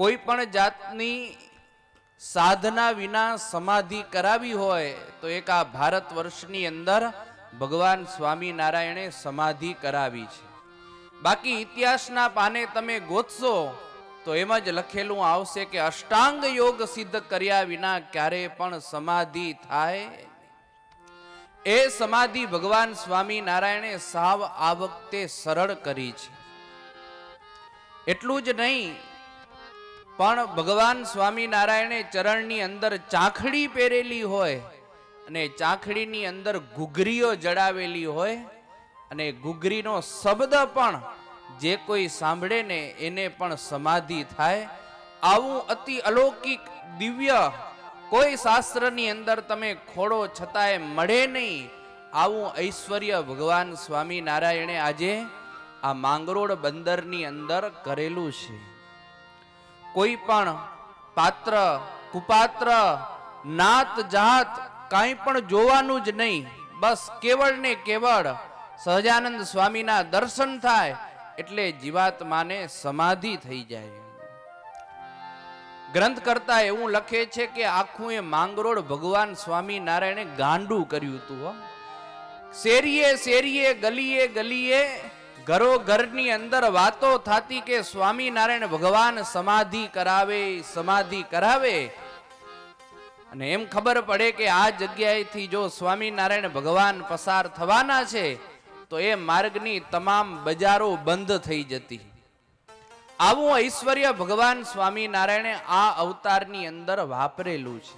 કોઈ પણ જાતની સાધના વિના સમાધિ કરાવી હોય તો એક આ ભારત વર્ષની અંદર ભગવાન સ્વામિનારાયણે સમાધિ કરાવી છે. બાકી ઇતિહાસના પાને તમે ગોતશો તો એમ જ લખેલું આવશે કે અષ્ટાંગ યોગ સિદ્ધ કર્યા વિના ક્યારે પણ સમાધિ થાય. એ સમાધિ ભગવાન સ્વામિનારાયણે સાવ આ વખતે સરળ કરી છે. એટલું જ નહીં પણ ભગવાન સ્વામિનારાયણે ચરણની અંદર ચાંખડી પહેરેલી હોય અને ચાંખડીની અંદર ઘૂઘરીઓ જડાવેલી હોય અને ઘૂઘરીનો શબ્દ પણ જે કોઈ સાંભળે ને એને પણ સમાધિ થાય. આવું અતિ અલૌકિક દિવ્ય કોઈ શાસ્ત્રની અંદર તમે ખોડો છતાંય મળે નહીં. આવું ઐશ્વર્ય ભગવાન સ્વામિનારાયણે આજે આ માંગરોળ બંદરની અંદર કરેલું છે. કોઈ પણ પાત્ર કુપાત્ર નાત જાત કાંઈ પણ જોવાનું જ નહીં, બસ કેવળ ને કેવળ સહજાનંદ સ્વામીના દર્શન થાય એટલે જીવાત્માને સમાધિ થઈ જાય. ગ્રંથ કરતા એવું લખે છે કે આખું એ માંગરોળ ભગવાન સ્વામિનારાયણે ગાંડું કર્યું હતું. શેરીએ શેરીએ ગલીએ ગલીએ ઘરો ઘરની અંદર વાતો થતી કે સ્વામિનારાયણ ભગવાન સમાધિ કરાવે સમાધિ કરાવે. અને એમ ખબર પડે કે આ જગ્યાએથી જો સ્વામિનારાયણ ભગવાન પસાર થવાના છે તો એ માર્ગની તમામ બજારો બંધ થઈ જતી. આવું ઐશ્વર્ય ભગવાન સ્વામિનારાયણે આ અવતારની અંદર વાપરેલું છે.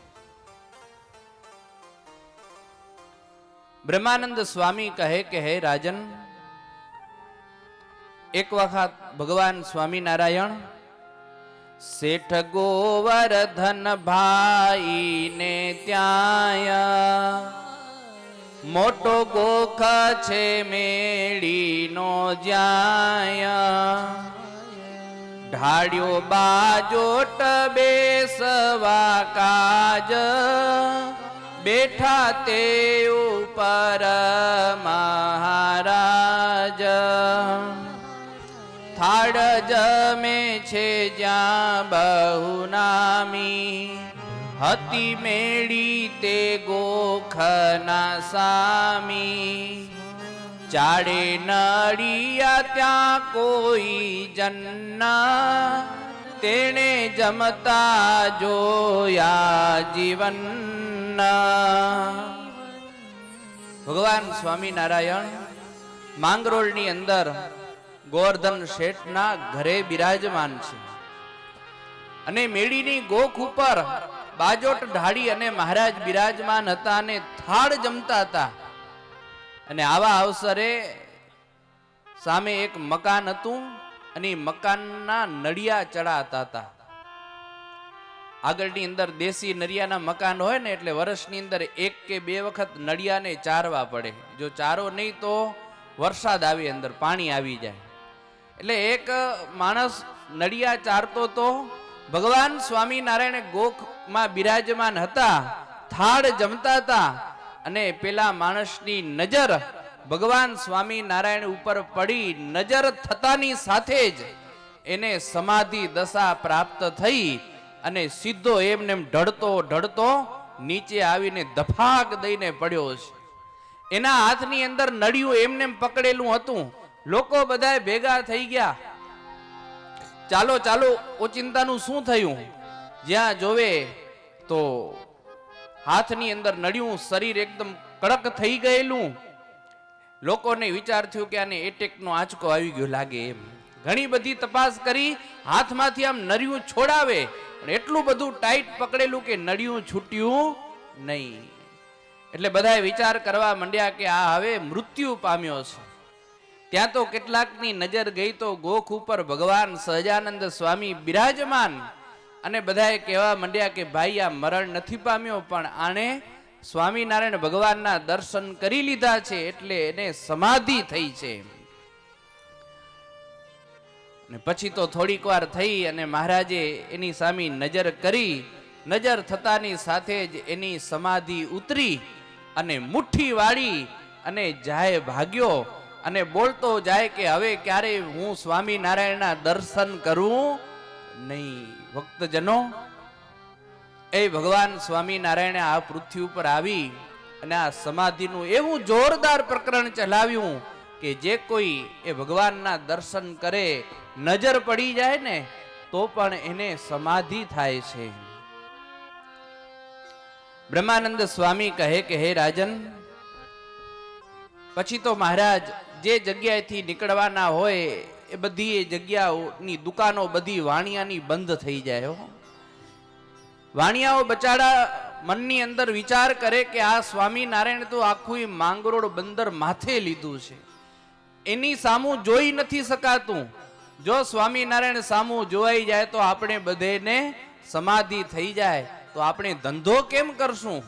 બ્રહ્માનંદ સ્વામી કહે કે હે રાજન, એક વખત ભગવાન સ્વામિનારાયણ શેઠ ગોવર્ધન ભાઈ ને ત્યાં મોટો ગોખ છે મેળીનો જ્યાં ઢાળ્યો બાજોટ બેસવા કાજ બેઠા તે ઉપર મહારાજ થાળ જમે છે જ્યાં બહુ નામી હતી મેળી તે ગોખના સામી ચાડે નડિયા ત્યાં કોઈ જન્ના તેણે જમતા જોયા જીવનના. ભગવાન સ્વામિનારાયણ માંગરોળની અંદર ગોવર્ધન શેઠના ઘરે બિરાજમાન છે અને મેળીની ગોખ ઉપર બાજોટ ઢાળી અને મહારાજ બિરાજમાન હતા અને થાળ જમતા હતા. અને આવા અવસરે સામે એક મકાન હતું અને મકાનના નડિયા ચડાતા હતા. આગળની અંદર દેશી નરિયાના મકાન હોય ને એટલે વર્ષની અંદર એક કે બે વખત નડિયાને ચારવા પડે. જો ચારો નહીં તો વરસાદ આવે, અંદર પાણી આવી જાય. એટલે એક માણસ નડિયા ચારતો તો ભગવાન સ્વામિનારાયણ ગોખમાં બિરાજમાન હતા, થાળ જમતા હતા અને પેલા માણસની નજર ભગવાન સ્વામિનારાયણ ઉપર પડી. નજર થતાની સાથે જ એને સમાધિ દશા પ્રાપ્ત થઈ અને સીધો એમને ઢળતો ઢળતો નીચે આવીને દફાક દઈને પડ્યો છે. એના હાથની અંદર નડિયું એમને પકડેલું હતું. લોકો બધા ભેગા થઈ ગયા, ચાલો ચાલો ઓચિંતાનું શું થયું. જ્યાં જોવે તો હાથની અંદર નડિયું, શરીર એકદમ કડક થઈ ગયેલું. લોકોને વિચાર થયો કે આને એટેકનો આંચકો આવી ગયો લાગે એમ. ઘણી બધી તપાસ કરી, હાથમાંથી આમ નડિયું છોડાવે પણ એટલું બધું ટાઈટ પકડેલું કે નડિયું છૂટ્યું નહીં. એટલે બધાએ વિચાર કરવા માંડ્યા કે આ હવે મૃત્યુ પામ્યો છે. ત્યાં તો કેટલાકની નજર ગઈ તો ગોખ ઉપર ભગવાન સહજાનંદ સ્વામી બિરાજમાન અને બધાએ કહેવા માંડ્યા કે ભાઈ આ મરણ નથી પામ્યો પણ આણે સ્વામિનારાયણ ભગવાનના દર્શન કરી લીધા છે એટલે એને સમાધિ થઈ છે. અને પછી તો થોડીક વાર થઈ અને મહારાજે એની સામે નજર કરી. નજર થતાની સાથે જ એની સમાધિ ઉતરી અને મુઠ્ઠી વાળી અને જાય ભાગ્યો અને બોલતો જાય કે હવે ક્યારે હું સ્વામિનારાયણના દર્શન કરું નહીં. ભક્તજનો, એ ભગવાન સ્વામિનારાયણે આ પૃથ્વી ઉપર આવી અને આ સમાધિનું એવું જોરદાર પ્રકરણ ચલાવ્યું કે જે કોઈ એ ભગવાનના દર્શન કરે, નજર પડી જાય ને તો પણ એને સમાધિ થાય છે. બ્રહ્માનંદ સ્વામી કહે કે હે રાજન, પછી તો મહારાજ જે જગ્યાએથી નીકળવાના હોય એ બધી એ જગ્યાઓની દુકાનો બધી વાણિયાની બંધ થઈ જાય હો. વાણિયાઓ બચાડા મનની અંદર વિચાર કરે કે આ સ્વામિનારાયણ તો આખું માંગરોળ બંદર માથે લીધું છે, એની સામું જોઈ નથી શકાતું. જો સ્વામિનારાયણ સામું જોવાઈ જાય તો આપણે બધેને સમાધિ થઈ જાય, તો આપણે ધંધો કેમ કરશું?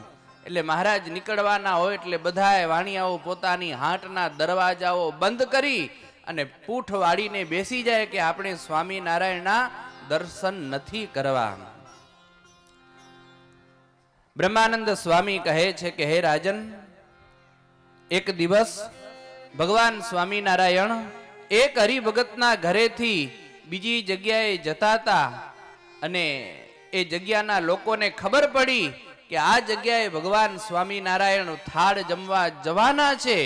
એટલે મહારાજ નીકળવાના હોય એટલે બધાએ વાણિયાઓ પોતાની હાટના દરવાજાઓ બંધ કરી અને પૂઠ વાળીને બેસી જાય કે આપણે સ્વામિનારાયણના દર્શન નથી કરવા. બ્રહ્માનંદ સ્વામી કહે છે કે હે રાજન, એક દિવસ ભગવાન સ્વામિનારાયણ એક હરિભગતના ઘરેથી બીજી જગ્યાએ જતા હતા અને એ જગ્યાના લોકોને ખબર પડી કે આ જગ્યાએ ભગવાન સ્વામિનારાયણ થાળ જમવા જવાના છે.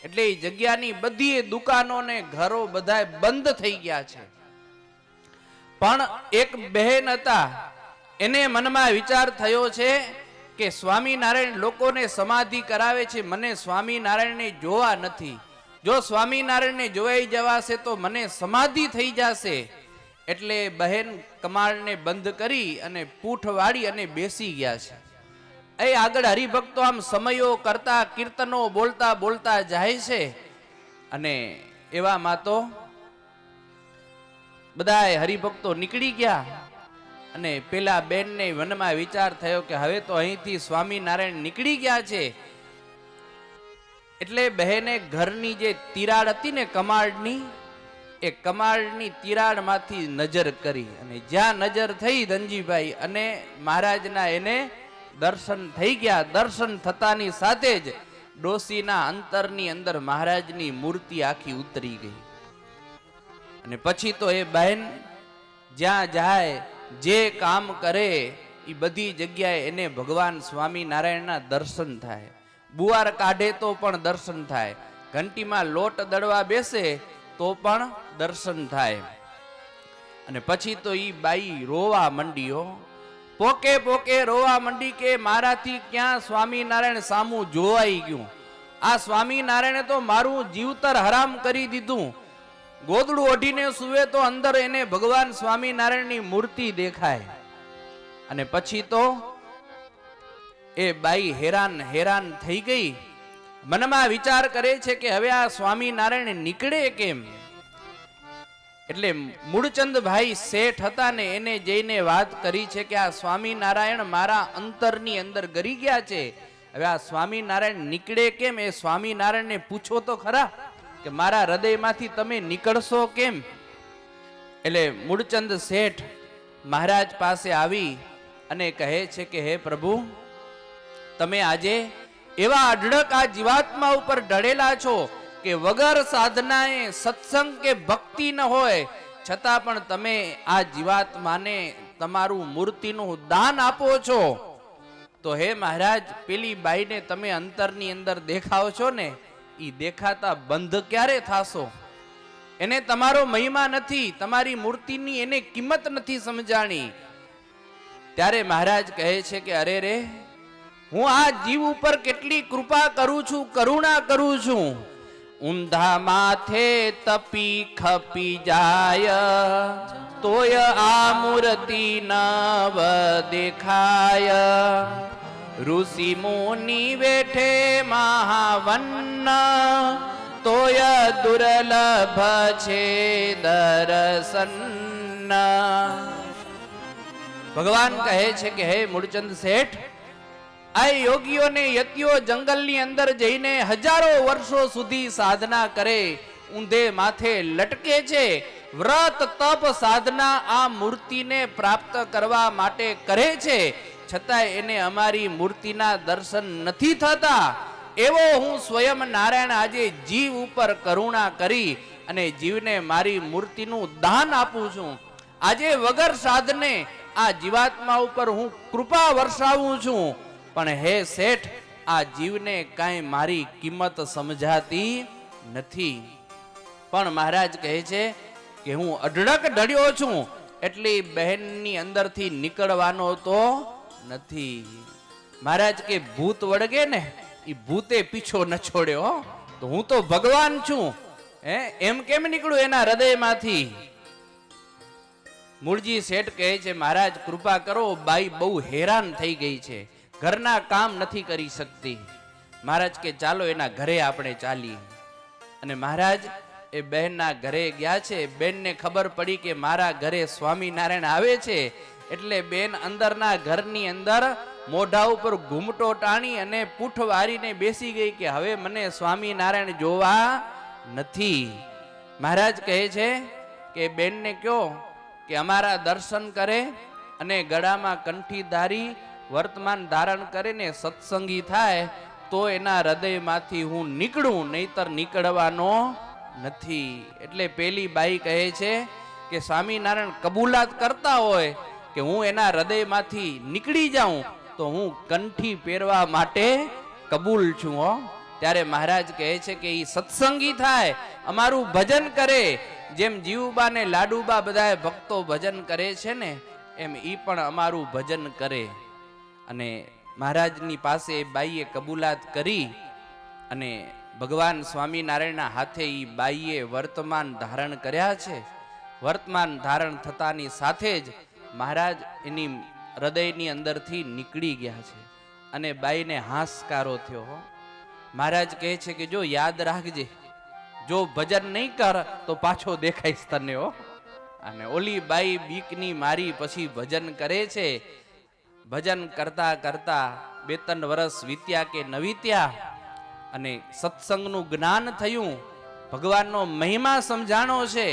એટલે એ જગ્યાની બધી દુકાનો ને ઘરો બધા બંધ થઈ ગયા છે. પણ એક બહેન હતા, એને મનમાં વિચાર થયો છે કે સ્વામિનારાયણ લોકોને સમાધિ કરાવે છે, મને સ્વામિનારાયણને જોવા નથી. જો સ્વામિનારાયણને જોવાઈ જવાશે તો મને સમાધિ થઈ જશે. એટલે બહેન કમાળને બંધ કરી અને પૂઠ વાળી અને બેસી ગયા છે. એ આગળ હરિભક્તો આમ સમયો કરતા કીર્તનો બોલતા બોલતા જાય છે અને એવામાં તો બધા હરિભક્તો નીકળી ગયા અને પેલા બેનને મનમાં વિચાર થયો કે હવે તો અહીંથી સ્વામિનારાયણ નીકળી ગયા છે. એટલે બહેને ઘરની જે તિરાડ હતી ને કમાળની, એ કમાળની તિરાડમાંથી નજર કરી અને જ્યાં નજર થઈ ધનજીભાઈ અને મહારાજના એને દર્શન થઈ ગયા. દર્શન થતાની સાથે જ ડોસીના અંતરની અંદર મહારાજની મૂર્તિ આખી ઉતરી ગઈ. અને પછી તો એ બહેન જ્યાં જાય, જે કામ કરે, એ બધી જગ્યાએ એને ભગવાન સ્વામિનારાયણના દર્શન થાય. બુવાર કાઢે તો પણ દર્શન થાય, ઘંટીમાં લોટ દળવા બેસે તો પણ દર્શન થાય. અને પછી તો ઈ બાઈ રોવા મંડીઓ, પોકે પોકે રોવા મંડી કે મારાથી ક્યાં સ્વામિનારાયણ સામું જોવાઈ ગયું. આ સ્વામિનારાયણે તો મારું જીવતર હરામ કરી દીધું. ગોદડું ઓઢીને સુવે તો અંદર એને ભગવાન સ્વામિનારાયણની મૂર્તિ દેખાય. અને પછી તો એ બાઈ હેરાન થઈ ગઈ. મનમાં વિચાર કરે છે કે હવે આ સ્વામિનારાયણ નીકળે કેમ? એટલે મૂળચંદભાઈ શેઠ હતા ને એને જઈને વાત કરી છે કે આ સ્વામિનારાયણ મારા અંતરની અંદર ગરી ગયા છે, હવે આ સ્વામિનારાયણ નીકળે કેમ? એ સ્વામિનારાયણને પૂછો તો ખરા કે મારા હૃદયમાંથી તમે નીકળશો કેમ? એટલે મૂળચંદ શેઠ મહારાજ પાસે આવી અને કહે છે કે હે પ્રભુ, તમે આજે એવા અઢળક આ જીવાત્મા ઉપર ઢળેલા છો કે વગર સાધનાએ સત્સંગ કે ભક્તિ ન હોય છતાં પણ તમે આ જીવાત્માને તમારું મૂર્તિનું દાન આપો છો. તો હે મહારાજ, પેલી બાઈને તમે અંતરની અંદર દેખાવ છો ને, એ દેખાતા બંધ ક્યારે થાશો? એને તમારો મહિમા નથી, તમારી મૂર્તિની એને કિંમત નથી સમજાણી. ત્યારે મહારાજ કહે છે કે અરે રે, હું આ જીવ ઉપર કેટલી કૃપા કરું છું, કરુણા કરું છું. ઊંધા માથે તપી ખપી જાય તોય આ મૂર્તિ નવ દેખાય. ઋષિ મુનિ વેઠે મહાવન્ન તોય દુર્લભ છે દર્શન. ભગવાન કહે છે કે હે મૂળચંદ શેઠ, આ યોગીઓને યતિઓ જંગલની અંદર જઈને હજારો વર્ષો સુધી સાધના કરે, ઊંધે માથે લટકે છે. વ્રત તપ સાધના આ મૂર્તિને પ્રાપ્ત કરવા માટે કરે છે, છતાંય એને અમારી મૂર્તિના દર્શન નથી થતા. એવો હું સ્વયં નારાયણ આજે જીવ ઉપર કરુણા કરી અને જીવને મારી મૂર્તિનું દાન આપું છું. આજે વગર સાધને આ જીવાત્મા ઉપર હું કૃપા વરસાવું છું, પણ હે શેઠ, આ જીવને કાંઈ મારી કિંમત સમજાતી નથી. પણ મહારાજ કહે છે કે હું અઢળક ઢળ્યો છું, એટલી બહેનની અંદરથી નીકળવાનો તો નથી. મહારાજ કે ભૂત વળગે ને એ ભૂતે પીછો ન છોડ્યો, તો હું તો ભગવાન છું, એમ કેમ નીકળું એના હૃદયમાંથી? મૂળજી શેઠ કહે છે મહારાજ કૃપા કરો, બાઈ બહુ હેરાન થઈ ગઈ છે, ઘરના કામ નથી કરી શકતી. મહારાજ કે ચાલો એના ઘરે આપણે ચાલીએ. અને મહારાજ એ બહેનના ઘરે ગયા છે. બેનને ખબર પડી કે મારા ઘરે સ્વામિનારાયણ આવે છે, એટલે બેન અંદરના ઘરની અંદર મોઢા ઉપર ઘૂમટો ટાણી અને પૂઠ વારીને બેસી ગઈ કે હવે મને સ્વામિનારાયણ જોવા નથી. મહારાજ કહે છે કે બેનને કહો કે અમારા દર્શન કરે અને ગળામાં કંઠી ધારી વર્તમાન ધારણ કરે ને સત્સંગી થાય તો એના હૃદયમાંથી હું નીકળું, નહીતર નીકળવાનો નથી. એટલે પેલી બાઈ કહે છે કે સ્વામિનારાયણ કબૂલાત કરતા હોય કે હું એના હૃદયમાંથી નીકળી જાઉં તો હું કંઠી પહેરવા માટે કબૂલ છું હો. ત્યારે મહારાજ કહે છે કે એ સત્સંગી થાય, અમારું ભજન કરે, જેમ જીવબા ને લાડુબા બધા ભક્તો ભજન કરે છે ને એમ ઈ પણ અમારું ભજન કરે. અને મહારાજની પાસે બાઈએ કબૂલાત કરી અને ભગવાન સ્વામિનારાયણના હાથે ઈ બાઈએ વર્તમાન ધારણ કર્યા છે. વર્તમાન ધારણ થતાની સાથે જ મહારાજ એની હૃદયની અંદરથી નીકળી ગયા છે અને બાઈને હાશકારો થયો હો. મહારાજ કહે છે કે જો યાદ રાખજે, જો ભજન નહીં કર તો પાછો દેખાઈશ તને હો. અને ઓલી બાઈ બીકની મારી પછી ભજન કરે છે. ભજન કરતા કરતા 2-3 વર્ષ વીત્યા કે ન વીત્યા અને સત્સંગનું જ્ઞાન થયું, ભગવાનનો મહિમા સમજાણો છે.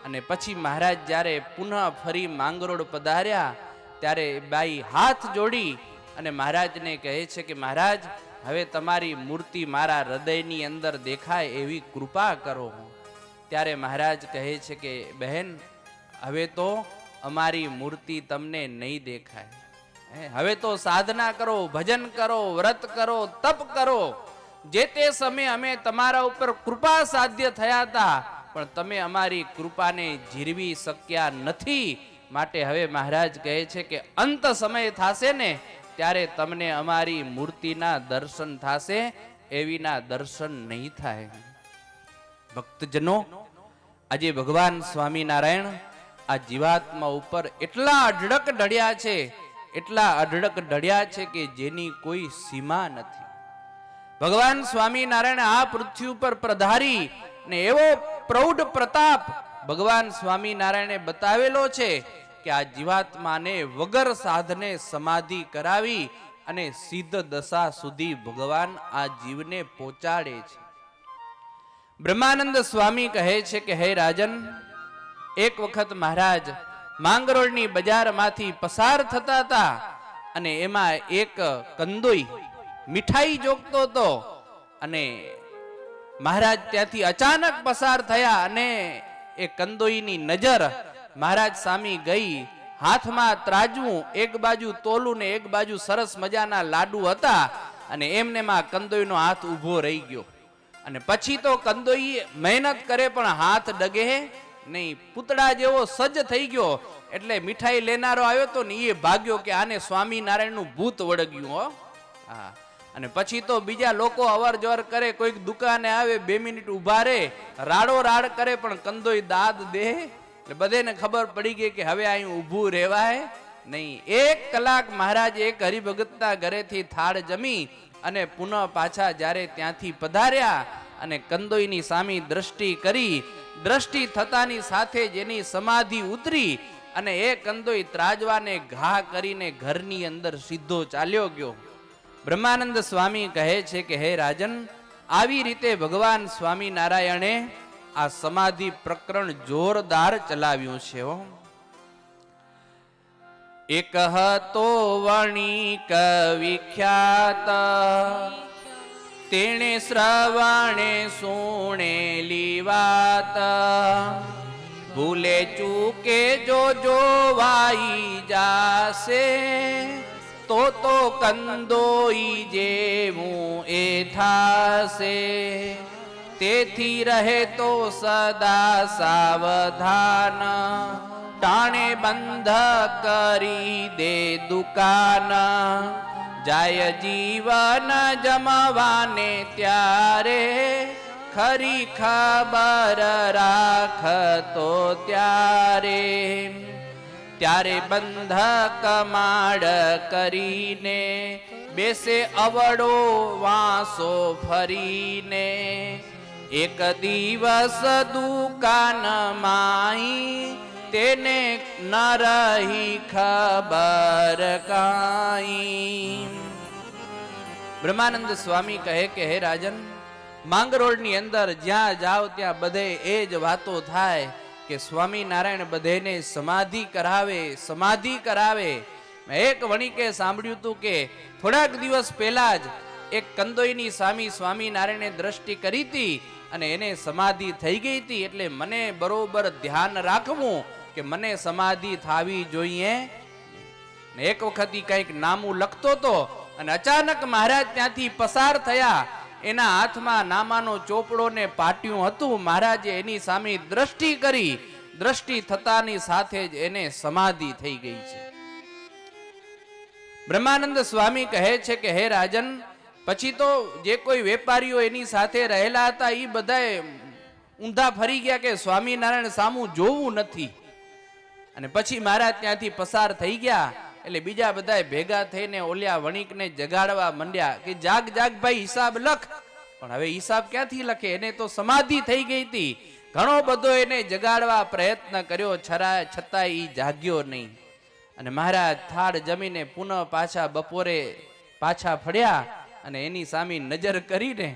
અને પછી મહારાજ જ્યારે પુનઃ ફરી માંગરોળ પધાર્યા ત્યારે બાઈ હાથ જોડી અને મહારાજને કહે છે કે મહારાજ હવે તમારી મૂર્તિ મારા હૃદયની અંદર દેખાય એવી કૃપા કરો. ત્યારે મહારાજ કહે છે કે બહેન હવે તો અમારી મૂર્તિ તમને નહીં દેખાય, હવે તો સાધના કરો, ભજન કરો, વ્રત કરો, તપ કરો. જે તે સમયે અમે તમારા ઉપર કૃપા સાધ્ય થયા હતા, પણ તમે અમારી કૃપાને જીરવી શક્યા નથી. માટે હવે મહારાજ કહે છે કે અંત સમય થશે ને ત્યારે તમને અમારી મૂર્તિના દર્શન થશે, એવીના દર્શન નહીં થાય. ભક્તજનો, આજે ભગવાન સ્વામિનારાયણ આ જીવાત્મા ઉપર એટલા અઢળક ઢળ્યા છે, એટલા અઢળક ઢળ્યા છે કે જેની કોઈ સીમા નથી. ભગવાન સ્વામિનારાયણ આ પૃથ્વી ઉપર પ્રધારી ને એવો પ્રૌઢ પ્રતાપ ભગવાન સ્વામિનારાયણે બતાવેલો છે કે આ જીવાત્માને વગર સાધને સમાધિ કરાવી અને સિદ્ધ દશા સુધી ભગવાન આ જીવને પહોંચાડે છે. બ્રહ્માનંદ સ્વામી કહે છે કે હે રાજન, એક વખત મહારાજ માંગરોળની બજારમાંથી પસાર થતા હતા અને એમાં એક કંદોઈ મીઠાઈ જોગતો હતો અને મહારાજ ત્યાંથી અચાનક પસાર થયા અને એ કંદોઈની નજર મહારાજ સામે ગઈ. હાથમાં ત્રાજવું, એક બાજુ તોલું ને એક બાજુ સરસ મજાના લાડુ હતા અને એમને માં કંદોઈનો હાથ ઊભો રહી ગયો. અને પછી તો કંદોઈ મહેનત કરે પણ હાથ ડગે નહીં, પૂતળા જેવો સજ્જ થઈ ગયો. એટલે મીઠાઈ લેનારો આવ્યો તો ને એ ભાગ્યો કે આને સ્વામિનારાયણનું ભૂત વળગ્યું હો. હા, અને પછી તો બીજા લોકો અવર જવર કરે, કોઈક દુકાને આવે 2 મિનિટ ઉભા રહે, રાડો રાડ કરે, પણ કંદોઈ દાદ દે એટલે બધાને ખબર પડી ગઈ કે હવે અહીં ઊભું રહેવાય નહીં. 1 કલાક મહારાજ એક હરિભગતના ઘરેથી થાળ જમી અને પુનઃ પાછા જ્યારે ત્યાંથી પધાર્યા અને કંદોઈની સામે દ્રષ્ટિ કરી, દ્રષ્ટિ થતાની સાથે જ એની સમાધિ ઉતરી અને એ કંદોઈ ત્રાજવાને ઘા કરીને ઘરની અંદર સીધો ચાલ્યો ગયો. બ્રહ્માનંદ સ્વામી કહે છે કે હે રાજન, આવી રીતે ભગવાન સ્વામિનારાયણે આ સમાધિ પ્રકરણ જોરદાર ચલાવ્યું છે. એક હતો વણિક વિખ્યાત, તેણે શ્રવણે સુણેલી વાત, ભૂલે ચૂકે જો જોવાઈ જાશે તો કંદોઈ જેવું એ થાશે. તેથી રહે તો સદા સાવધાન ટાણે બંધ કરી દે દુકાન. જાય જીવન જમવાને ત્યારે ખરી ખબર રાખતો ત્યારે. ત્યારે બંધ કમાડ કરીને બેસે અવળો વાંસો ફરીને. એક દિવસ દુકાન માઈ તેને ન રહી ખબર કાઈ. બ્રહ્માનંદ સ્વામી કહે કે હે રાજન, માંગરોળની અંદર જ્યાં જાઓ ત્યાં બધે એ જ વાતો થાય કે સ્વામિનારાયણ બધેને સમાધિ કરાવે, સમાધિ કરાવે. મેં એક વણિકે સાંભળ્યું હતું કે થોડાક દિવસ પહેલા જ એક કંદોઈની સામી સ્વામિનારાયણે દ્રષ્ટિ કરી હતી અને એને સમાધિ થઈ ગઈ હતી. એટલે મને બરોબર ધ્યાન રાખવું કે મને સમાધિ થાવી જોઈએ. એક વખત કંઈક નામું લખતો હતો અને અચાનક મહારાજ ત્યાંથી પસાર થયા. એના હાથમાં નામાનો ચોપડો ને પાટિયું હતું. મહારાજે એની સામે દ્રષ્ટિ કરી. દ્રષ્ટિ થતાની સાથે જ એને સમાધિ થઈ ગઈ છે. બ્રહ્માનંદ સ્વામી કહે છે કે હે રાજન, પછી તો જે કોઈ વેપારીઓ એની સાથે રહેલા હતા એ બધાએ ઊંધા ફરી ગયા કે સ્વામિનારાયણ સામું જોવું નથી. અને પછી મહારાજ ત્યાંથી પસાર થઈ ગયા એટલે બીજા બધા ભેગા થઈને ઓલ્યા વણિકને જગાડવા માંડ્યા કે જાગ જાગ ભાઈ, હિસાબ લખ. પણ હવે હિસાબ ક્યાંથી લખે, એને તો સમાધિ થઈ ગઈ હતી. ઘણો બધો એને જગાડવા પ્રયત્ન કર્યો, છતાં એ જાગ્યો નહીં. અને મહારાજ થાળ જમીને પુનઃ પાછા બપોરે પાછા ફળ્યા અને એની સામે નજર કરીને,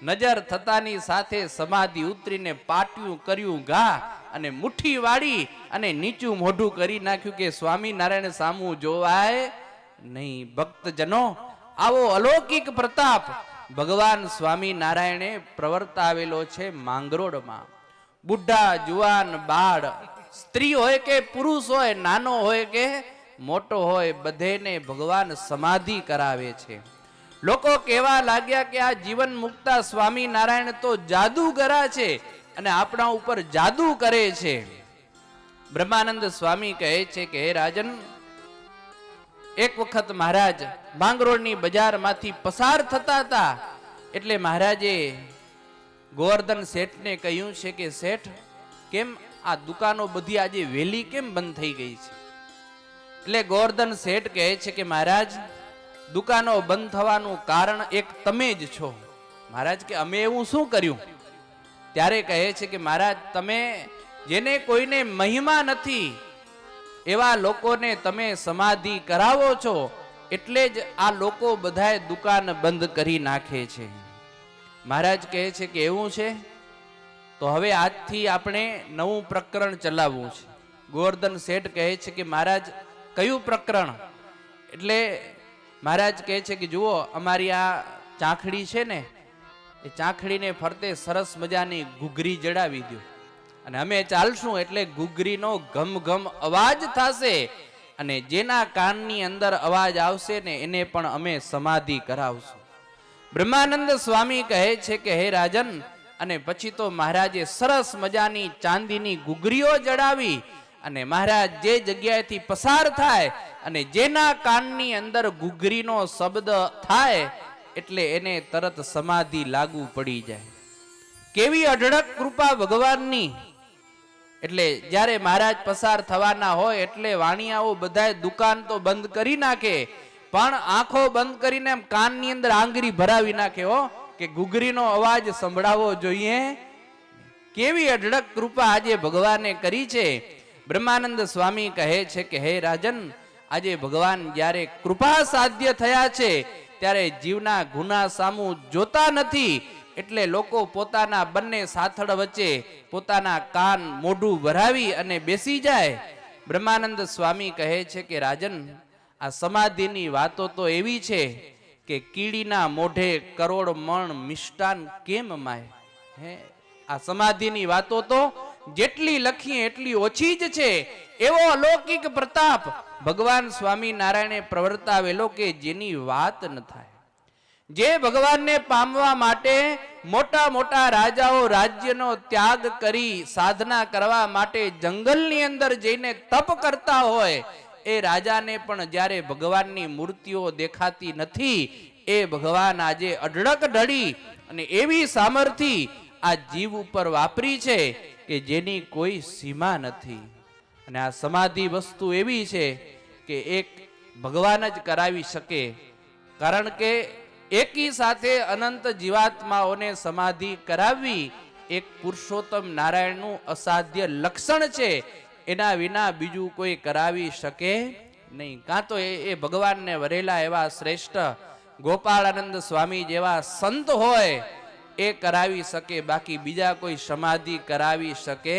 નજર થતાની સાથે સમાધિ ઉતરીને પાટિયું કર્યું ઘા અને મુઠ્ઠી વાળી અને નીચું મોઢું કરી નાખ્યું કે સ્વામિનારાયણ સામું જોવાય નહીં. ભક્તજનો, આવો અલૌકિક પ્રતાપ ભગવાન સ્વામિનારાયણે પ્રવર્તાવેલો છે માંગરોળમાં. બુઢા, જુવાન, બાળ, સ્ત્રી હોય કે પુરુષ હોય, નાનો હોય કે મોટો હોય, બધેને ભગવાન સમાધિ કરાવે છે. લોકો કહેવા લાગ્યા કે આ જીવન મુક્તા સ્વામિનારાયણ તો જાદુગરા છે અને આપણા ઉપર જાદુ કરે છે. બ્રહ્માનંદ સ્વામી કહે છે કે હે રાજન, એક વખત મહારાજ માંગરોળની બજારમાંથી પસાર થતા હતા એટલે મહારાજે ગોવર્ધન શેઠને કહ્યું છે કે શેઠ, કેમ આ દુકાનો બધી આજે વેલી કેમ બંધ થઈ ગઈ છે? એટલે ગોવર્ધન શેઠ કહે છે કે મહારાજ, દુકાનો બંધ થવાનું કારણ એક તમે જ છો. મહારાજ કે અમે એવું શું કર્યું? ત્યારે કહે છે કે મહારાજ, તમે જેને કોઈને મહિમા નથી એવા લોકોને તમે સમાધિ કરાવો છો એટલે જ આ લોકો બધાએ દુકાન બંધ કરી નાખે છે. મહારાજ કહે છે કે એવું છે તો હવે આજથી આપણે નવું પ્રકરણ ચલાવવું છે. ગોવર્ધન શેઠ કહે છે કે મહારાજ કયું પ્રકરણ? એટલે મહારાજ કહે છે કે જુઓ, અમારી આ ચાંખડી છે ને, એ ચાંખડીને ફરતે સરસ મજાની ઘૂઘરી જડાવી દો અને અમે ચાલશું એટલે ઘૂઘરીનો ઘમ ઘમ અવાજ થશે અને જેના કાનની અંદર અવાજ આવશે ને એને પણ અમે સમાધિ કરાવશું. બ્રહ્માનંદ સ્વામી કહે છે કે હે રાજન, અને પછી તો મહારાજે સરસ મજાની ચાંદીની ઘૂઘરીઓ જડાવી અને મહારાજ જે જગ્યાએથી પસાર થાય અને જેના કાનની અંદર ઘૂઘરીનો શબ્દ થાય એટલે એને તરત સમાધિ લાગુ પડી જાય. કેવી અઢળક કૃપા ભગવાનની! એટલે જ્યારે મહારાજ પસાર થવાના હોય એટલે વાણિયાઓ બધાય દુકાન તો બંધ કરી નાખે, પણ આંખો બંધ કરીને એમ કાનની અંદર આંગળી ભરાવી નાખે હો કે ઘૂઘરીનો અવાજ સંભળાવવો જોઈએ. કેવી અઢળક કૃપા આજે ભગવાને કરી છે. બ્રહ્માનંદ સ્વામી કહે છે કે હે રાજન, આજે ભગવાન જ્યારે કૃપા સાધ્ય થયા છે ત્યારે જીવના ગુના સામું જોતા નથી એટલે લોકો પોતાના બંને સાથળ વચ્ચે પોતાના કાન મોઢું ભરાવી અને બેસી જાય. બ્રહ્માનંદ સ્વામી કહે છે કે રાજન, આ સમાધિની વાતો તો એવી છે કે કીડીના મોઢે કરોડ મણ મિષ્ટાન કેમ માય. હે, આ સમાધિની વાતો તો જેટલી લખીએ એટલી ઓછી જ છે. એવો અલૌકિક પ્રતાપ ભગવાન સ્વામિનારાયણે પ્રવર્તાવેલો કે જેની વાત ન થાય. જે ભગવાનને પામવા માટે મોટા મોટા રાજાઓ રાજ્યનો ત્યાગ કરી સાધના કરવા માટે જંગલની અંદર જઈને તપ કરતા હોય, એ રાજાને પણ જ્યારે ભગવાનની મૂર્તિઓ દેખાતી નથી, એ ભગવાન આજે અઢળક ઢળી અને એવી સામર્થ્ય આ જીવ ઉપર વાપરી છે કે જેની કોઈ સીમા નથી. અને આ સમાધિ વસ્તુ એવી છે કે એક ભગવાન જ કરાવી શકે. કારણ કે એકી સાથે અનંત જીવાત્માઓને સમાધિ કરાવવી એક પુરુષોત્તમ નારાયણનું અસાધ્ય લક્ષણ છે. એના વિના બીજું કોઈ કરાવી શકે નહીં. કાં તો એ ભગવાનને વરેલા એવા શ્રેષ્ઠ ગોપાળાનંદ સ્વામી જેવા સંત હોય એ કરાવી શકે, બાકી બીજા કોઈ સમાધિ કરાવી શકે.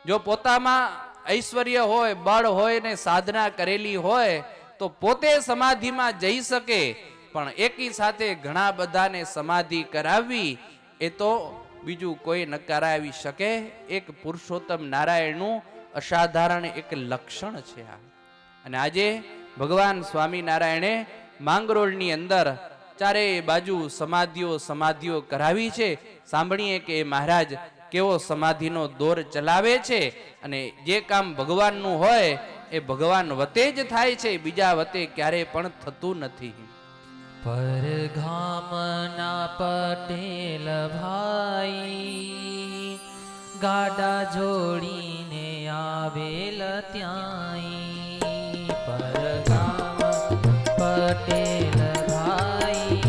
જો પોતામાં ઐશ્વર્ય હોય, બળ હોય ને સાધના કરેલી હોય તો પોતે સમાધિમાં જઈ શકે, પણ એકી સાથે ઘણા બધાને સમાધિ કરાવવી એ તો બીજું કોઈ ન કરાવી શકે. એક પુરુષોત્તમ નારાયણનું અસાધારણ એક લક્ષણ છે આ. અને આજે ભગવાન સ્વામિનારાયણે માંગરોળની અંદર ચારે બાજુ સમાધિઓ કરાવી છે. સાંભળીએ કે મહારાજ કેવો સમાધિનો દોર ચલાવે છે. અને જે કામ ભગવાનનું હોય એ ભગવાન વતે જ થાય છે, બીજા વતે ક્યારે પણ થતું નથી. પરગામના પટેલ ભાઈ ગાડા જોડીને આવેલ ત્યાંય. પરગામ પટેલ ભાઈ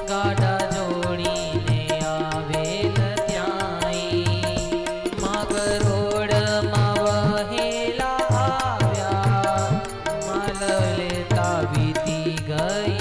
ગાડા જોડીને આવેલ ત્યાંય. માગરોળમાં વહેલા આવ્યા, માલ લેતા વીતી ગઈ.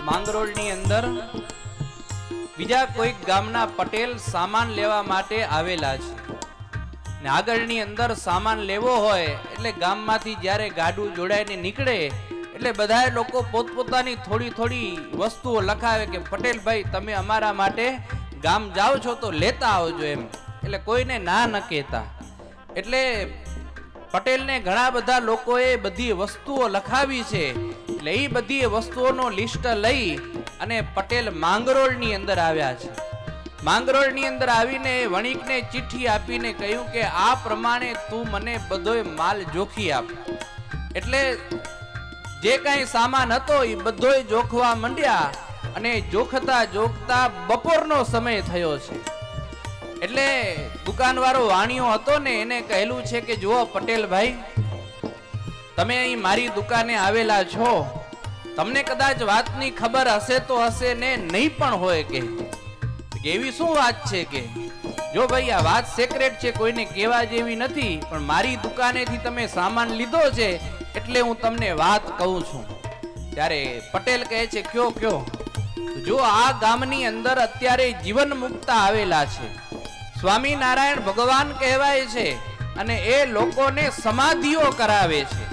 માંગરોળની અંદર બીજા કોઈક ગામના પટેલ સામાન લેવા માટે આવેલા છે. ને આગળની અંદર સામાન લેવો હોય એટલે ગામમાંથી જ્યારે ગાડું જોડાઈને નીકળે એટલે બધા લોકો પોતપોતાની થોડી થોડી વસ્તુઓ લખાવે કે પટેલ ભાઈ તમે અમારા માટે ગામ જાઓ છો તો લેતા આવજો એમ. એટલે કોઈને ના ન કહેતા. એટલે પટેલને ઘણા બધા લોકોએ બધી વસ્તુઓ લખાવી છે. એટલે એ બધી વસ્તુઓનો લિસ્ટ લઈ અને પટેલ માંગરોળની અંદર આવ્યા છે. માંગરોળની અંદર આવીને વણિકને ચિઠ્ઠી આપીને કહ્યું કે આ પ્રમાણે તું મને બધોય માલ જોખી આપ. એટલે જે કાંઈ સામાન હતો એ બધોય જોખવા માંડ્યા અને જોખતા જોખતા બપોરનો સમય થયો છે. એટલે દુકાનવાળો વાણિયો હતો ને એને કહેલું છે કે જુઓ પટેલ ભાઈ, તમે અહીં મારી દુકાને આવેલા છો, તમને કદાચ વાતની ખબર હશે તો હશે ને નહીં પણ હોય કે એવી શું વાત છે કે જો ભાઈ આ વાત સિક્રેટ છે, કોઈને કહેવા જેવી નથી, પણ મારી દુકાનેથી તમે સામાન લીધો છે એટલે હું તમને વાત કહું છું. ત્યારે પટેલ કહે છે કયો. જો આ ગામની અંદર અત્યારે જીવન મુક્તા આવેલા છે, સ્વામિનારાયણ ભગવાન કહેવાય છે, અને એ લોકોને સમાધિઓ કરાવે છે.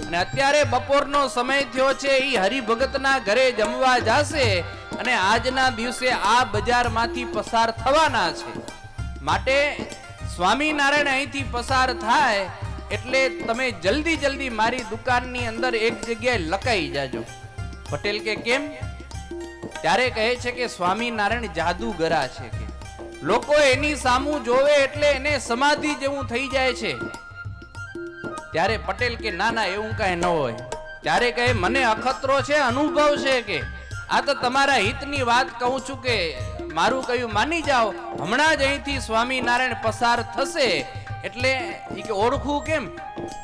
અને અત્યારે બપોરનો સમય થયો છે, એ હરિભગતના ઘરે જમવા જાશે અને આજના દિવસે આ બજારમાંથી પસાર થવાના છે. માટે સ્વામિનારાયણ અહીંથી પસાર થાય એટલે તમે જલ્દી મારી દુકાનની અંદર એક જગ્યાએ લકાઈ જાજો. પટેલ કે કેમ? ત્યારે કહે છે કે સ્વામિનારાયણ જાદુગરા છે, કે લોકો એની સામું જોવે એટલે એને સમાધિ જેવું થઈ જાય છે. ત્યારે પટેલ કે ના એવું કાંઈ ન હોય. ત્યારે કહે મને અખતરો છે, અનુભવ છે, કે આ તો તમારા હિતની વાત કહું છું, કે મારું કયું માની જાઓ. હમણાં જ અહીંથી સ્વામિનારાયણ પસાર થશે એટલે કે ઓળખું કેમ?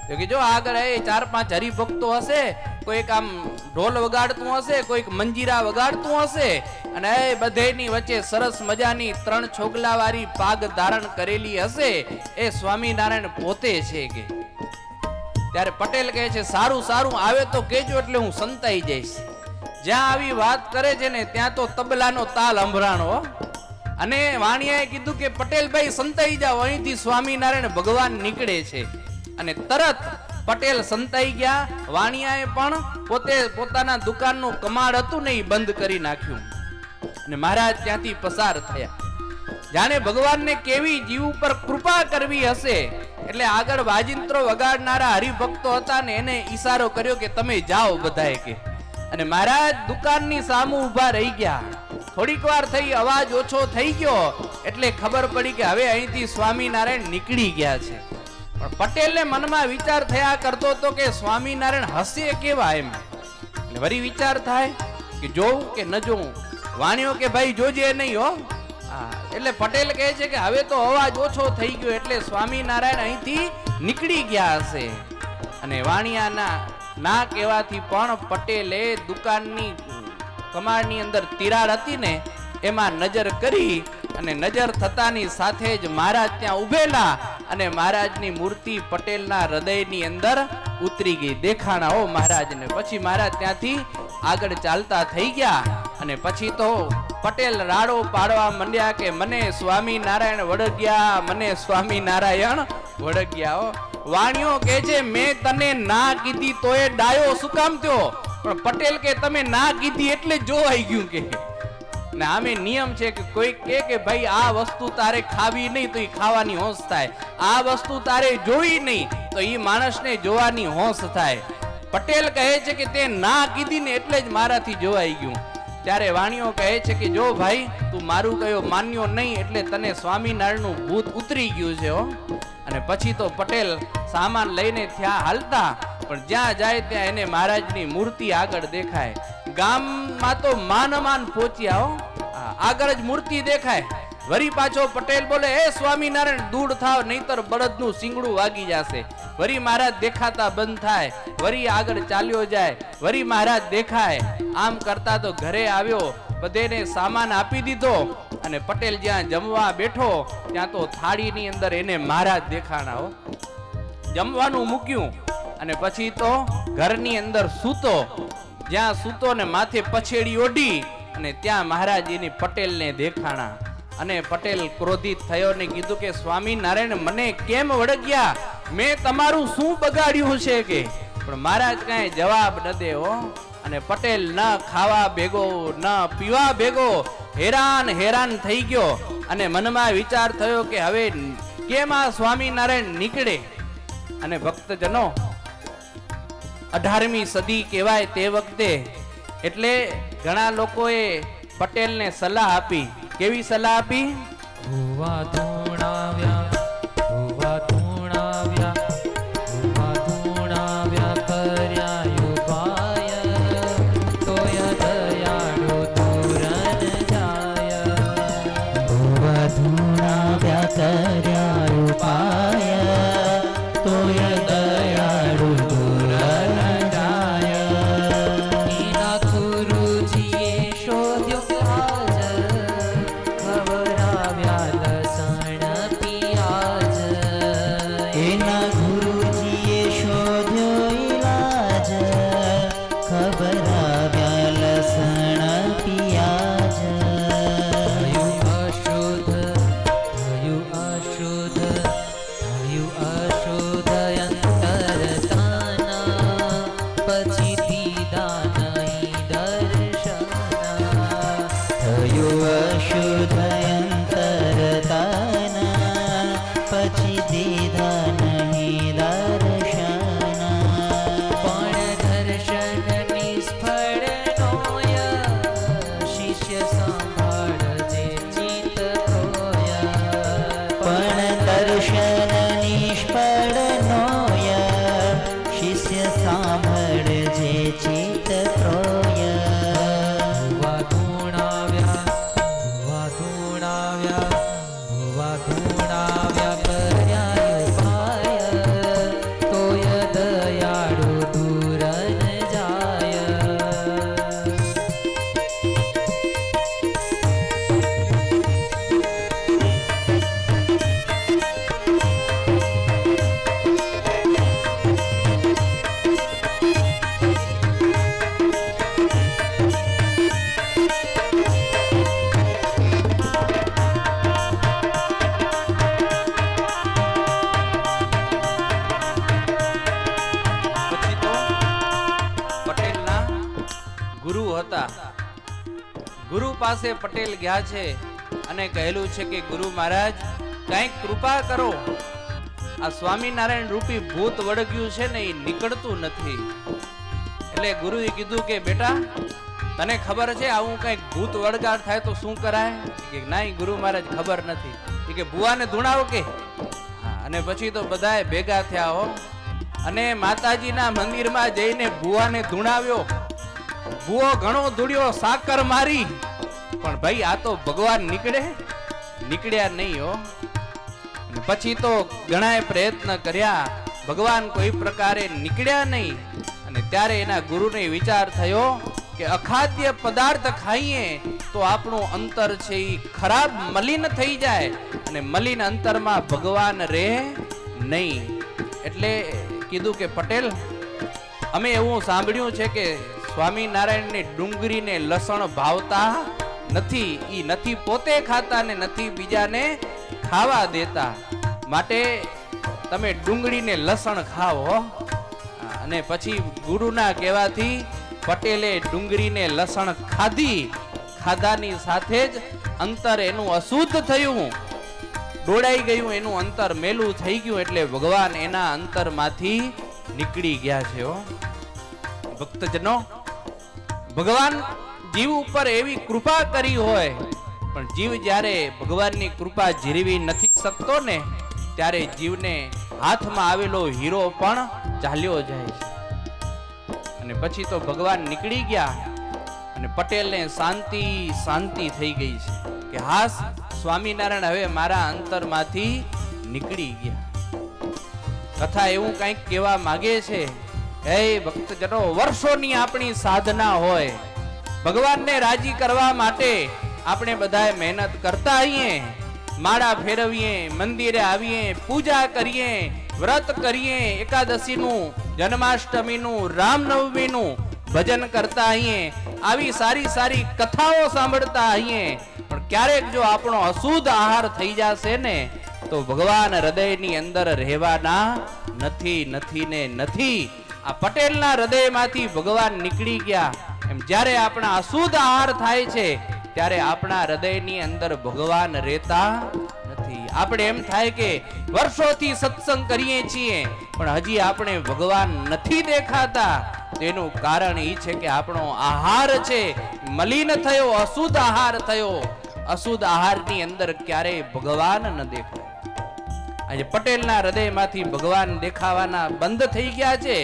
તો કે જો આગળ 4-5 હરિભક્તો હશે, કોઈક આમ ઢોલ વગાડતું હશે, કોઈક મંજીરા વગાડતું હશે, અને એ બધેની વચ્ચે સરસ મજાની 3 છોગલા વાળી પાગ ધારણ કરેલી હશે, એ સ્વામિનારાયણ પોતે છે કે. ત્યારે પટેલ કહે છે સારું આવે તો કેજો, એટલે હું સંતાઈ જઈશ. જ્યાં આવી વાત કરે છે ને ત્યાં તો તબલાનો તાલ સંભળાણો. અને વાણિયાએ કીધું કે પટેલભાઈ સંતાઈ જાઓ, અહીંથી સ્વામિનારાયણ ભગવાન નીકળે છે. અને તરત પટેલ સંતાઈ ગયા. વાણિયાએ પણ પોતે પોતાના દુકાનનું કમાડ હતું ને એ બંધ કરી નાખ્યું અને મહારાજ ત્યાંથી પસાર થયા. જાણે ભગવાનને કેવી જીવ ઉપર કૃપા કરવી હશે એટલે આગળ વાજિંત્રો વગાડનારા હરિભક્તો હતા ને એને ઈશારો કર્યો કે તમે જાઓ બધાએ કે. અને મહારાજ દુકાનની સામે ઊભા રહી ગયા. થોડીક વાર થઈ, અવાજ ઓછો થઈ ગયો એટલે ખબર પડી કે હવે અહીંથી સ્વામિનારાયણ નીકળી ગયા છે. પણ પટેલને મનમાં વિચાર થયા કરતો હતો કે સ્વામિનારાયણ હશે કેવા એમ. એટલે વળી વિચાર થાય કે જોઉં કે ન જોઉં. વાણિયો કે ભાઈ જોજે નહીં હો. એટલે પટેલ કહે છે કે હવે તો અવાજ ઓછો થઈ ગયો એટલે સ્વામિનારાયણ અહીંથી નીકળી ગયા હશે. અને વાણિયાના ના કહેવાથી પણ પટેલે દુકાનની કમાડની અંદર તિરાડ હતી ને એમાં નજર કરી, અને નજર થતાની સાથે જ મહારાજ ત્યાં ઉભેલા, અને મહારાજની મૂર્તિ પટેલના હૃદયની અંદર ઉતરી ગઈ. દેખાણા હો મહારાજને. પછી મહારાજ ત્યાંથી આગળ ચાલતા થઈ ગયા. અને પછી તો પટેલ રાડો પાડવા માંડ્યા કે મને સ્વામિનારાયણ વળગ્યા, મને સ્વામિનારાયણ વળગ્યા. વાણિયો કે છે મેં તને ના કીધી તો એ ડાયો શું કામ થયો? પણ પટેલ કે તમે ના કીધી એટલે જોવાઈ ગયું કે. ને આમે નિયમ છે કે કોઈ કે ભાઈ આ વસ્તુ તારે ખાવી નહીં તો એ ખાવાની હોશ થાય, આ વસ્તુ તારે જોવી નહીં તો એ માણસને જોવાની હોશ થાય. પટેલ કહે છે કે તે ના કીધી ને એટલે જ મારાથી જોવાઈ ગયું. ત્યારે વાણિયો કહે છે કે જો ભાઈ તું મારું કયો માન્યો નહીં એટલે તને સ્વામિનારાયણનું ભૂત ઉતરી ગયું છે હો. અને પછી તો પટેલ સામાન લઈને ત્યાં હાલતા, પણ જ્યાં જાય ત્યાં એને મહારાજની મૂર્તિ આગળ દેખાય. ગામમાં તો માન પહોંચ્યા હો. આગળ જ મૂર્તિ દેખાય. વરી પાછો પટેલ બોલે એ સ્વામિનારાયણ દૂર થાવ નહીતર બળદનું શિંગડું વાગી જશે. વરી મહારાજ દેખાતા બંધ થાય, વરી આગળ ચાલ્યો જાય, વરી મહારાજ દેખાય. આમ કરતા તો ઘરે આવ્યો, બધેને સામાન આપી દીધો, અને પટેલ જ્યાં જમવા બેઠો ત્યાં તો થાળીની અંદર એને મહારાજ દેખાણા હો. જમવાનું મૂક્યું અને પછી તો ઘરની અંદર સૂતો. જ્યાં સૂતો ને માથે પછેડી ઓઢી અને ત્યાં મહારાજ એની પટેલને દેખાણા. અને પટેલ ક્રોધિત થયો ને કીધું કે સ્વામિનારાયણ મને કેમ વળગ્યા? મેં તમારું શું બગાડ્યું છે કે? પણ મહારાજ કાંઈ જવાબ ન દેવો. અને પટેલ ન ખાવા ભેગો ન પીવા ભેગો હેરાન થઈ ગયો. અને મનમાં વિચાર થયો કે હવે કેમ આ સ્વામિનારાયણ નીકળે. અને ભક્તજનો 18મી સદી કહેવાય તે વખતે, એટલે ઘણા લોકોએ પટેલને સલાહ આપી. કેવી સલાહ આપી? ભુવા ધૂણાવ્યા કર્યા ઉપાય, તોય દયાળુ દૂરન જાય. ભુવા ધૂણાવ્યા કર્યા ઉપાય, તોય દયાળુ દૂરન જાય. એના ગુરુજીએ શોધ્યો કાજલ, ખવડાવ્યા લસણ હતા. ગુરુ પાસે પટેલ ગયા છે અને કહેલું છે કે ગુરુ મહારાજ કંઈક કૃપા કરો, આ સ્વામિનારાયણ રૂપી ભૂત વળગ્યું છે ને એ નીકળતું નથી. એટલે ગુરુએ કીધું કે બેટા તને ખબર છે આવું કંઈક ભૂત વળગાડ થાય તો શું કરાય? કે નહીં ગુરુ મહારાજ ખબર નથી. એ કે ભુવાને ધૂણાવો કે. અને પછી તો બધાએ ભેગા થયા હો અને માતાજીના મંદિરમાં જઈને ભુવાને ધૂણાવ્યો. ભુવો ઘણો ધૂળ્યો, સાકર મારી, પણ ભાઈ આ તો ભગવાન નીકળ્યા નહીં હો. અને પછી તો ઘણાએ પ્રયત્ન કર્યા, ભગવાન કોઈ પ્રકારે નીકળ્યા નહીં. અને ત્યારે એના ગુરુને વિચાર થયો કે અખાદ્ય પદાર્થ ખાઈએ તો આપણું અંતર છે એ ખરાબ મલિન થઈ જાય અને મલિન અંતરમાં ભગવાન રહે નહીં. એટલે કીધું કે પટેલ અમે એવું સાંભળ્યું છે કે સ્વામિનારાયણની ડુંગળીને લસણ ભાવતા નથી, ઈ નથી પોતે ખાતા ને નથી બીજાને ખાવા દેતા, માટે તમે ડુંગળીને લસણ ખાઓ. અને પછી ગુરુના કહેવાથી પટેલે ડુંગળીને લસણ ખાધાની સાથે જ અંતર એનું અશુદ્ધ થયું, ડોળાઈ ગયું, એનું અંતર મેલું થઈ ગયું. એટલે ભગવાન એના અંતરમાંથી નીકળી ગયા છે. ભક્તજનો, ભગવાન જીવ ઉપર એવી કૃપા કરી હોય પણ જીવ જ્યારે ભગવાનની કૃપા જીરવી નથી શકતો ને ત્યારે જીવને હાથમાં આવેલો હીરો પણ ચાલ્યો જાય છે. અને પછી તો ભગવાન નીકળી ગયા અને પટેલને શાંતિ થઈ ગઈ છે કે હાસ સ્વામિનારાયણ હવે મારા અંતરમાંથી નીકળી ગયા. કથા એવું કંઈક કહેવા માંગે છે, હે ભક્તજનો, વર્ષોની આપણી સાધના હોય, ભગવાનને રાજી કરવા માટે આપણે બધાએ મહેનત કરતા આવીએ, માળા ફેરવીએ, મંદિરે આવીએ, પૂજા કરીએ, વ્રત કરીએ, એકાદશીનું, જન્માષ્ટમીનું, રામનવમીનું ભજન કરતા આવીએ, આવી સારી કથાઓ સાંભળતા આવીએ, પણ ક્યારેક જો આપણો અશુદ્ધ આહાર થઈ જશે ને તો ભગવાન હૃદયની અંદર રહેવાના નથી. આ પટેલના હૃદયમાંથી ભગવાન નીકળી ગયા. એમ જ્યારે આપણા અશુદ્ધ આહાર થાય છે ત્યારે આપણા હૃદયની અંદર ભગવાન રહેતા નથી. આપણે એમ થાય કે વર્ષોથી સત્સંગ કરીએ છીએ પણ હજી આપણે ભગવાન નથી દેખાતા. તેનું કારણ એ છે કે આપણો આહાર છે મલિન થયો, અશુદ્ધ આહાર થયો. અશુદ્ધ આહારની અંદર ક્યારેય ભગવાન ન દેખાય. આજે પટેલના હૃદયમાંથી ભગવાન દેખાવાના બંધ થઈ ગયા છે,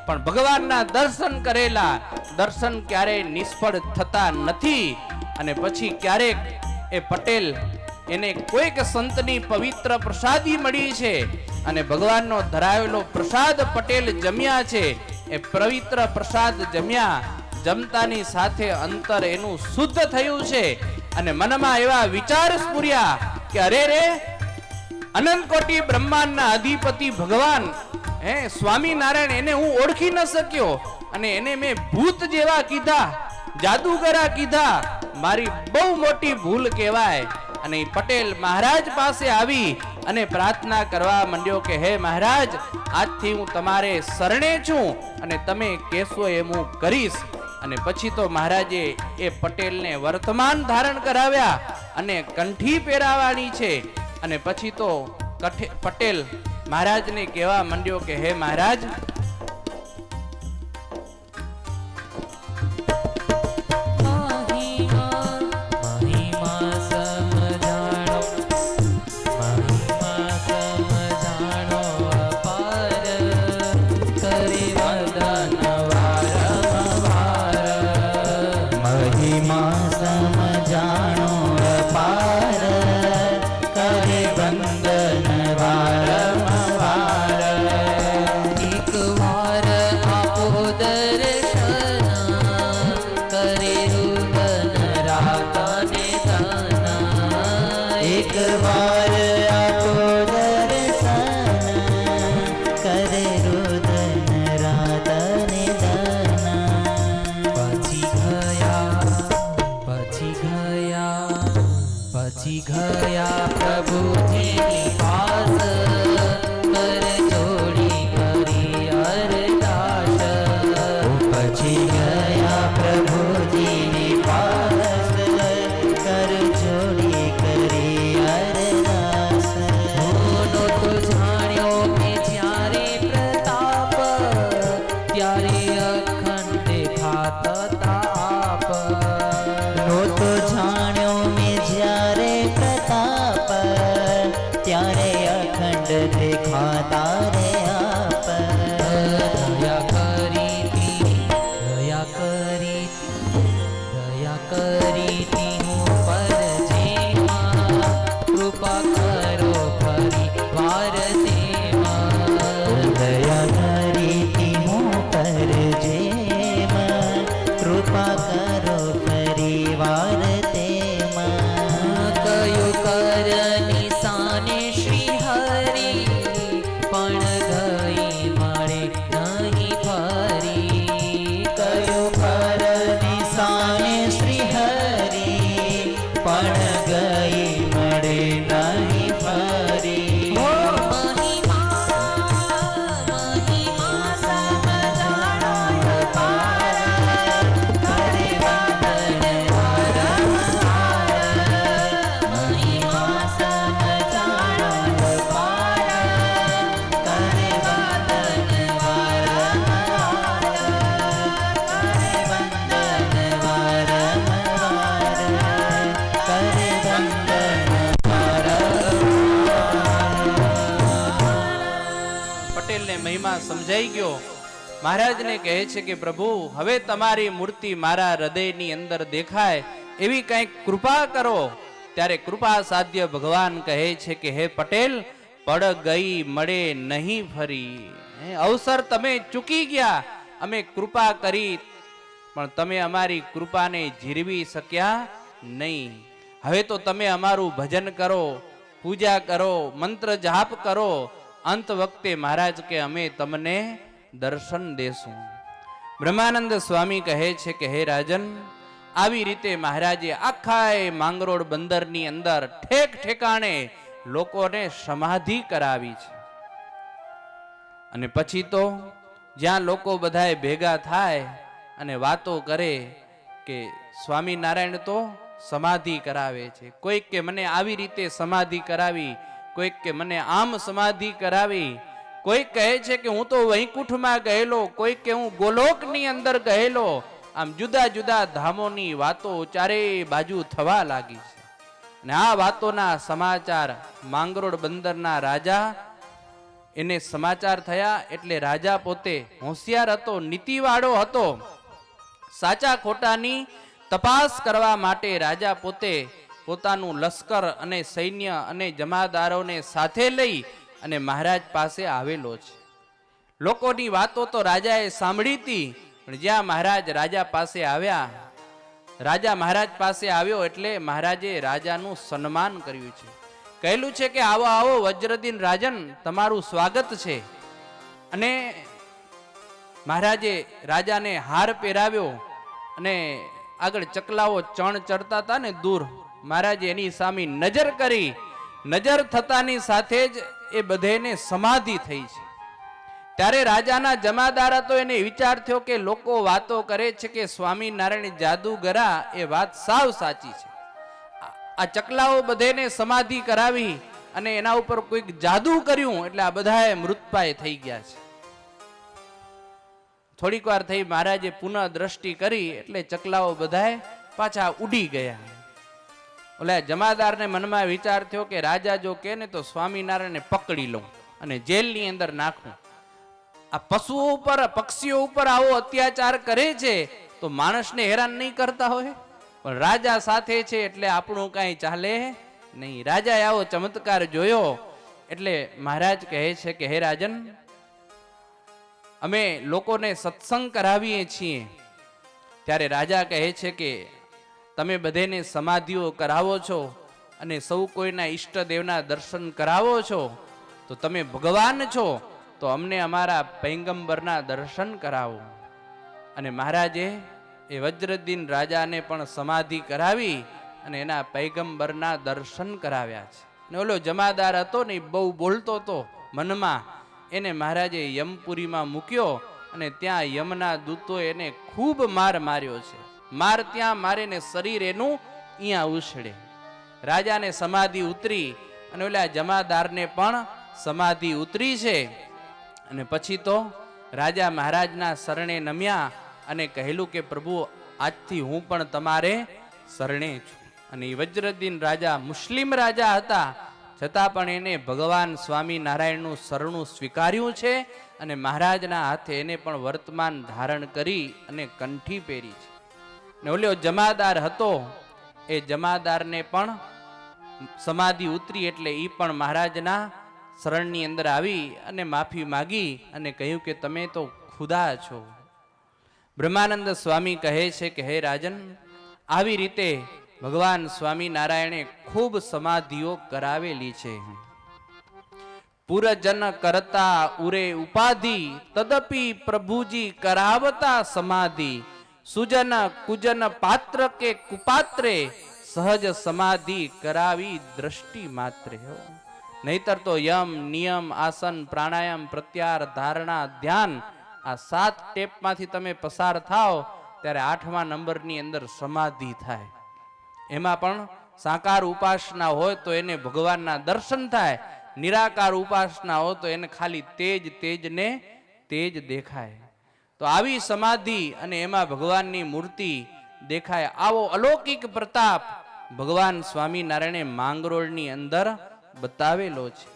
પણ ભગવાનના દર્શન કરેલા દર્શન ક્યારેય નિષ્ફળ થતા નથી. અને પછી ક્યારેક એ પટેલ એને કોઈક સંતની પવિત્ર પ્રસાદી મળી છે અને ભગવાનનો ધરાવેલો પ્રસાદ પટેલ જમ્યા છે. એ પવિત્ર પ્રસાદ જમતાની સાથે અંતર એનું શુદ્ધ થયું છે અને મનમાં એવા વિચાર સ્ફુર્યા કે અરે રે, અનંત કોટી બ્રહ્માંડના અધિપતિ ભગવાન સ્વામિનારાયણ, એને હું ઓળખી ન શક્યો અને એને મેં ભૂત જેવા કીધા, જાદુગરા કીધા, મારી બહુ મોટી ભૂલ કહેવાય. અને પટેલ મહારાજ પાસે આવી અને પ્રાર્થના કરવા માંડ્યો કે હે મહારાજ, આજથી હું તમારે શરણે છું અને તમે કહેશો એમ હું કરીશ. અને પછી તો મહારાજે એ પટેલને વર્તમાન ધારણ કરાવ્યા અને કંઠી પહેરાવાની છે. અને પછી તો પટેલ મહારાજને કહેવા માંડ્યો કે હે મહારાજ, પછી ગયા પ્રભુજીની પાસ, કર જોડી કરી અરદાસ. પછી ગયા પ્રભુજી દયા કરી હું પર જેમાં કૃપા કરો ફરી વાર તેમાં દયા કરી હું પર જેમાં કૃપા કરો પરિવાર તેમાં કયું કર નિશાને શ્રી હરિ પણ ગઈ મળે નહીં ફરી કયું પર નિશાને શ્રી હરિ પણ ગઈ મળે નહીં ફરી પટેલને મહિમા સમજાઈ ગયો. મહારાજને કહે છે કે પ્રભુ, હવે તમારી મૂર્તિ મારા હૃદયની અંદર દેખાય એવી કંઈક કૃપા કરો. ત્યારે કૃપા સાધ્ય ભગવાન કહે છે કે હે પટેલ, પડ ગઈ મળે નહીં ફરી. અવસર તમે ચૂકી ગયા. અમે કૃપા કરી પણ તમે અમારી કૃપાને જીરવી શક્યા નહીં. હવે તો તમે અમારું ભજન કરો, પૂજા કરો, મંત્ર જાપ કરો. અંત વખતે મહારાજ કે અમે તમને દર્શન દેશું. બ્રહ્માનંદ સ્વામી કહે છે કે હે રાજન, આવી રીતે મહારાજે આખા માંગરોળ બંદરની અંદર ઠેક ઠેકાણે લોકોને સમાધિ કરાવી છે. અને પછી તો જ્યાં લોકો બધાએ ભેગા થાય અને વાતો કરે કે સ્વામિનારાયણ તો સમાધિ કરાવે છે. કોઈક કે મને આવી રીતે સમાધિ કરાવી, કોઈક કે મને આમ સમાધિ કરાવી, કોઈક કહે છે કે હું તો વૈકુંઠમાં ગયેલો, કોઈક કે હું ગોલોકની અંદર ગયેલો. આમ જુદા જુદા ધામોની વાતો ચારે બાજુ થવા લાગી છે. અને આ વાતોના સમાચાર માંગરોળ બંદરના રાજા એને સમાચાર થયા. એટલે રાજા પોતે હોશિયાર હતો, નીતિવાળો હતો. સાચા ખોટાની તપાસ કરવા માટે રાજા પોતે પોતાનું લશ્કર અને સૈન્ય અને જમાદારોને સાથે લઈ અને મહારાજ પાસે આવેલો છે. લોકોની વાતો તો રાજાએ સાંભળી હતી, પણ જ્યાં મહારાજ રાજા પાસે આવ્યા, રાજા મહારાજ પાસે આવ્યો એટલે મહારાજે રાજાનું સન્માન કર્યું છે. કહેલું છે કે આવો આવો વજ્રદીન રાજન, તમારું સ્વાગત છે. અને મહારાજે રાજાને હાર પહેરાવ્યો અને આગળ ચકલાઓ ચણ ચડતા હતા ને દૂર, મહારાજે એની સામે નજર કરી. નજર થતાની સાથે જ એ બધેને સમાધિ થઈ છે. ત્યારે રાજાના જમાદાર હતો, એને વિચાર થયો કે લોકો વાતો કરે છે કે સ્વામિનારાયણ જાદુગરા, એ વાત સાવ સાચી છે. આ ચકલાઓ બધેને સમાધિ કરાવી અને એના ઉપર કોઈક જાદુ કર્યું એટલે આ બધાએ મૃતપાય થઈ ગયા છે. થોડીક વાર થઈ, મહારાજે પુનઃ દ્રષ્ટિ કરી એટલે ચકલાઓ બધાએ પાછા ઉડી ગયા. ઓલા જમાદારને મનમાં વિચાર થયો કે રાજા જો કે ને તો સ્વામિનારાયણને પકડી લઉં અને જેલની અંદર નાખું. આ પશુઓ ઉપર, પક્ષીઓ ઉપર આવો અત્યાચાર કરે છે તો માણસને હેરાન નહીં કરતા હોય? પણ રાજા સાથે છે એટલે આપણું કાંઈ ચાલે નહીં. રાજાએ આવો ચમત્કાર જોયો એટલે મહારાજ કહે છે કે હે રાજન, અમે લોકોને સત્સંગ કરાવીએ છીએ. ત્યારે રાજા કહે છે કે તમે બધેને સમાધિઓ કરાવો છો અને સૌ કોઈના ઈષ્ટદેવના દર્શન કરાવો છો, તો તમે ભગવાન છો, તો અમને અમારા પૈગંબરના દર્શન કરાવો. અને મહારાજે એ વજ્રદીન રાજાને પણ સમાધિ કરાવી અને એના પૈગંબરના દર્શન કરાવ્યા છે. ને ઓલો જમાદાર હતો ને, બહુ બોલતો હતો મનમાં, એને મહારાજે યમપુરીમાં મૂક્યો અને ત્યાં યમના દૂતો એને ખૂબ માર માર્યો છે. માર ત્યાં મારે ને શરીર એનું અહીંયા ઉછળે. રાજાને સમાધિ ઉતરી અને ઓલા જમાદારને પણ સમાધિ ઉતરી છે. અને પછી તો રાજા મહારાજના શરણે નમ્યા અને કહેલું કે પ્રભુ, આજથી હું પણ તમારે શરણે છું. અને વજ્રદીન રાજા મુસ્લિમ રાજા હતા, છતાં પણ એને ભગવાન સ્વામિનારાયણનું શરણું સ્વીકાર્યું છે અને મહારાજના હાથે એને પણ વર્તમાન ધારણ કરી અને કંઠી પહેરી છે. ને ઓલ્યો જમાદાર હતો, એ જમાદારને પણ સમાધિ ઉતરી એટલે એ પણ મહારાજના શરણની અંદર આવી અને માફી માગી અને કહ્યું કે તમે તો ખુદા છો. બ્રહ્માનંદ સ્વામી કહે છે કે હે રાજન, આવી રીતે ભગવાન સ્વામિનારાયણે ખૂબ સમાધિઓ કરાવેલી છે. પુરજન કરતા ઉરે ઉપાધિ, તદપી પ્રભુજી કરાવતા સમાધિ. સુજન કુજન પાત્ર કે કુપાત્રે, સહજ સમાધિ કરાવી દ્રષ્ટિ માત્રે. નહીતર તો યમ નિયમ આસન પ્રાણાયામ પ્રત્યાર ધારણા ધ્યાન આ 7 સ્ટેપમાંથી તમે પસાર થાઓ ત્યારે 8મા નંબરની અંદર સમાધિ થાય. એમાં પણ સાકાર ઉપાસના હોય તો એને ભગવાનના દર્શન થાય, નિરાકાર ઉપાસના હોય તો એને ખાલી તેજ ને તેજ દેખાય. તો આવી સમાધિ અને એમાં ભગવાનની મૂર્તિ દેખાય, આવો અલૌકિક પ્રતાપ ભગવાન સ્વામિનારાયણે માંગરોળની અંદર બતાવેલો છે.